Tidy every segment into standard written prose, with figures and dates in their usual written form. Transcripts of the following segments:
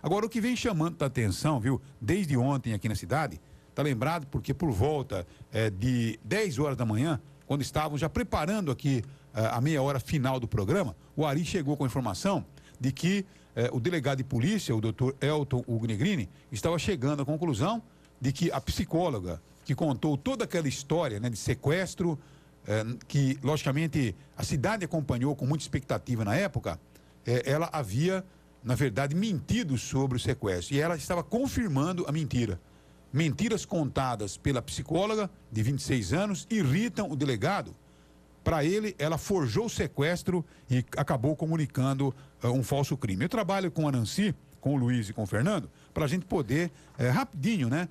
Agora, o que vem chamando a atenção, viu, desde ontem aqui na cidade, tá lembrado porque por volta de 10 horas da manhã, quando estavam já preparando aqui a meia hora final do programa, o Ari chegou com a informação de que o delegado de polícia, o doutor Elton Hugo Negrini, estava chegando à conclusão de que a psicóloga que contou toda aquela história, né, de sequestro, que logicamente a cidade acompanhou com muita expectativa na época, ela havia, na verdade, mentido sobre o sequestro e ela estava confirmando a mentira. Mentiras contadas pela psicóloga de 26 anos irritam o delegado. Para ele, ela forjou o sequestro e acabou comunicando um falso crime. Eu trabalho com a Nancy, com o Luiz e com o Fernando, para a gente poder, rapidinho, né,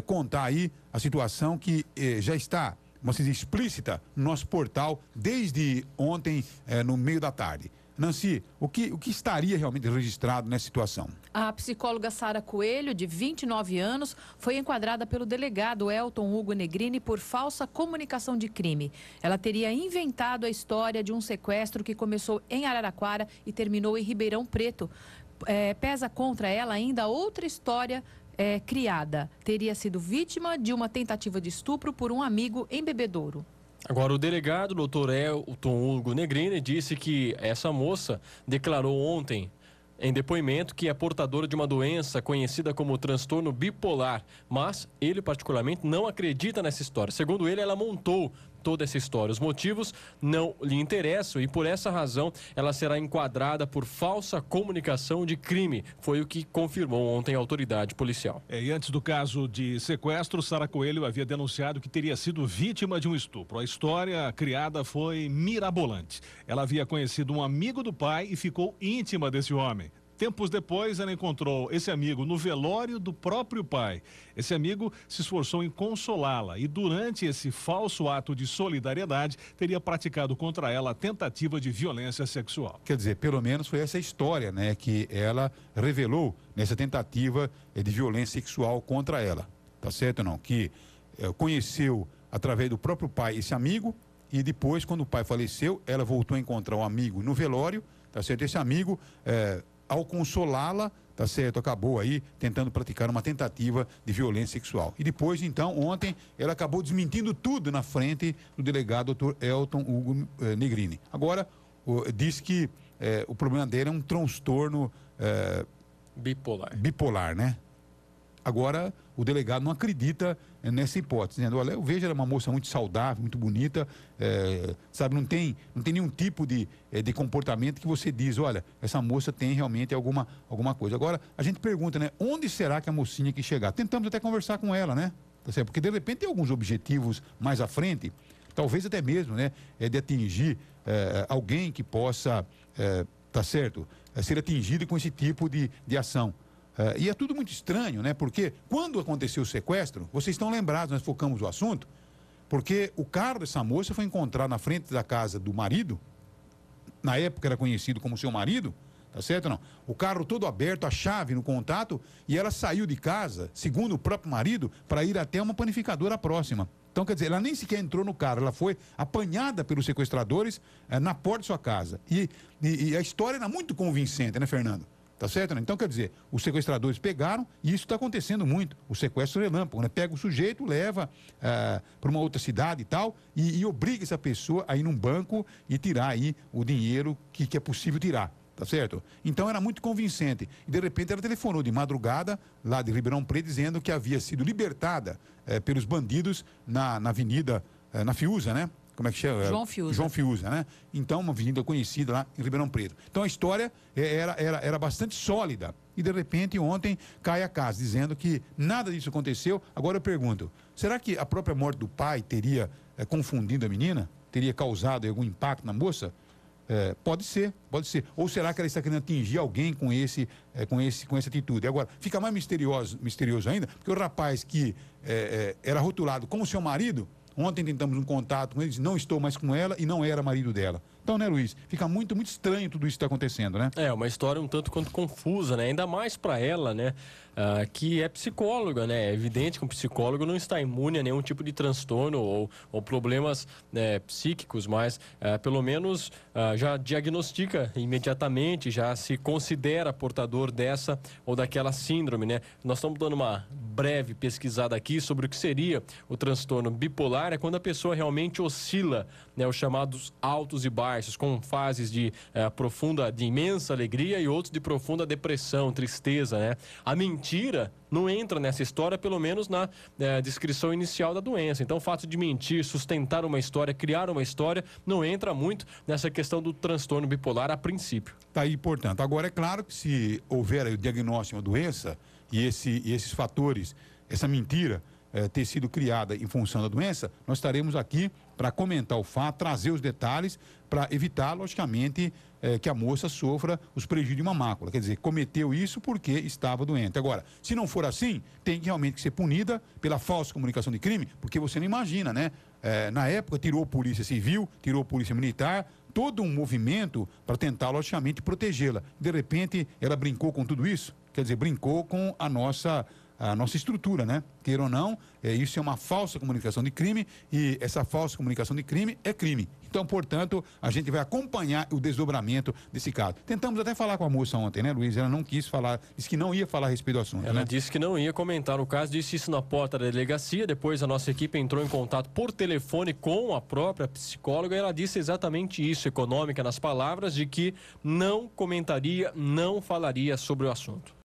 contar aí a situação que já está, como se diz, explícita no nosso portal desde ontem, no meio da tarde. Nancy, o que estaria realmente registrado nessa situação? A psicóloga Sara Coelho, de 29 anos, foi enquadrada pelo delegado Elton Hugo Negrini por falsa comunicação de crime. Ela teria inventado a história de um sequestro que começou em Araraquara e terminou em Ribeirão Preto. Pesa contra ela ainda outra história criada. Teria sido vítima de uma tentativa de estupro por um amigo em Bebedouro. Agora, o delegado, doutor Elton Hugo Negrini, disse que essa moça declarou ontem, em depoimento, que é portadora de uma doença conhecida como transtorno bipolar, mas ele particularmente não acredita nessa história. Segundo ele, ela montou toda essa história. Os motivos não lhe interessam e por essa razão ela será enquadrada por falsa comunicação de crime. Foi o que confirmou ontem a autoridade policial. E antes do caso de sequestro, Sara Coelho havia denunciado que teria sido vítima de um estupro. A história criada foi mirabolante. Ela havia conhecido um amigo do pai e ficou íntima desse homem. Tempos depois, ela encontrou esse amigo no velório do próprio pai. Esse amigo se esforçou em consolá-la e, durante esse falso ato de solidariedade, teria praticado contra ela a tentativa de violência sexual. Quer dizer, pelo menos foi essa história, né, que ela revelou nessa tentativa de violência sexual contra ela. Tá certo ou não? Que conheceu através do próprio pai esse amigo e depois, quando o pai faleceu, ela voltou a encontrar um amigo no velório, tá certo? Esse amigo, ao consolá-la, tá certo, acabou aí tentando praticar uma tentativa de violência sexual. E depois, então, ontem, ela acabou desmentindo tudo na frente do delegado Dr. Elton Hugo Negrini. Agora, diz que o problema dele é um transtorno bipolar, né? Agora, o delegado não acredita nessa hipótese, né? Olha, eu vejo ela uma moça muito saudável, muito bonita, sabe, não tem nenhum tipo de comportamento que você diz, olha, essa moça tem realmente alguma coisa. Agora, a gente pergunta, né, onde será que a mocinha que chegar? Tentamos até conversar com ela, né? Tá certo? Porque de repente tem alguns objetivos mais à frente, talvez até mesmo, né, de atingir alguém que possa, tá certo, ser atingido com esse tipo de ação. E é tudo muito estranho, né? Porque quando aconteceu o sequestro, vocês estão lembrados, nós focamos o assunto, porque o carro dessa moça foi encontrado na frente da casa do marido, na época era conhecido como seu marido, tá certo ou não? O carro todo aberto, a chave no contato, e ela saiu de casa, segundo o próprio marido, para ir até uma panificadora próxima. Então, quer dizer, ela nem sequer entrou no carro, ela foi apanhada pelos sequestradores na porta de sua casa. E a história era muito convincente, né, Fernando? Tá certo, né? Então, quer dizer, os sequestradores pegaram, e isso está acontecendo muito, o sequestro relâmpago, né? Pega o sujeito, leva para uma outra cidade e tal, e obriga essa pessoa a ir num banco e tirar aí o dinheiro que é possível tirar, tá certo? Então, era muito convincente. E, de repente, ela telefonou de madrugada, lá de Ribeirão Preto, dizendo que havia sido libertada pelos bandidos na avenida, na Fiuza, né? Como é que chama? João Fiuza, né? Então, uma avenida conhecida lá em Ribeirão Preto. Então, a história era bastante sólida. E, de repente, ontem cai a casa, dizendo que nada disso aconteceu. Agora eu pergunto, será que a própria morte do pai teria confundido a menina? Teria causado algum impacto na moça? Pode ser. Ou será que ela está querendo atingir alguém com essa atitude? Agora, fica mais misterioso ainda, porque o rapaz que era rotulado como seu marido, ontem tentamos um contato com ele, disse, não estou mais com ela e não era marido dela. Então, né, Luiz, fica muito estranho tudo isso que está acontecendo, né? É uma história um tanto quanto confusa, né? Ainda mais para ela, né? Que é psicóloga, né? É evidente que um psicólogo não está imune a nenhum tipo de transtorno ou problemas, né, psíquicos, mas pelo menos já diagnostica imediatamente, já se considera portador dessa ou daquela síndrome, né? Nós estamos dando uma breve pesquisada aqui sobre o que seria o transtorno bipolar. É quando a pessoa realmente oscila, né? Os chamados altos e baixos, com fases de de imensa alegria e outros de profunda depressão, tristeza, né? A mentira não entra nessa história, pelo menos na descrição inicial da doença. Então, o fato de mentir, sustentar uma história, criar uma história, não entra muito nessa questão do transtorno bipolar a princípio. Tá aí, portanto. Agora, é claro que se houver o diagnóstico de uma doença e esses fatores, essa mentira ter sido criada em função da doença, nós estaremos aqui para comentar o fato, trazer os detalhes para evitar, logicamente, que a moça sofra os prejuízos de uma mácula. Quer dizer, cometeu isso porque estava doente. Agora, se não for assim, tem que realmente ser punida pela falsa comunicação de crime, porque você não imagina, né? Na época, tirou Polícia Civil, tirou Polícia Militar, todo um movimento para tentar, logicamente, protegê-la. De repente, ela brincou com tudo isso? Quer dizer, brincou com a nossa estrutura, né? Queira ou não, isso é uma falsa comunicação de crime e essa falsa comunicação de crime é crime. Então, portanto, a gente vai acompanhar o desdobramento desse caso. Tentamos até falar com a moça ontem, né, Luiz? Ela não quis falar, disse que não ia falar a respeito do assunto. Ela né? disse que não ia comentar o caso, disse isso na porta da delegacia. Depois a nossa equipe entrou em contato por telefone com a própria psicóloga e ela disse exatamente isso, econômica nas palavras, de que não comentaria, não falaria sobre o assunto.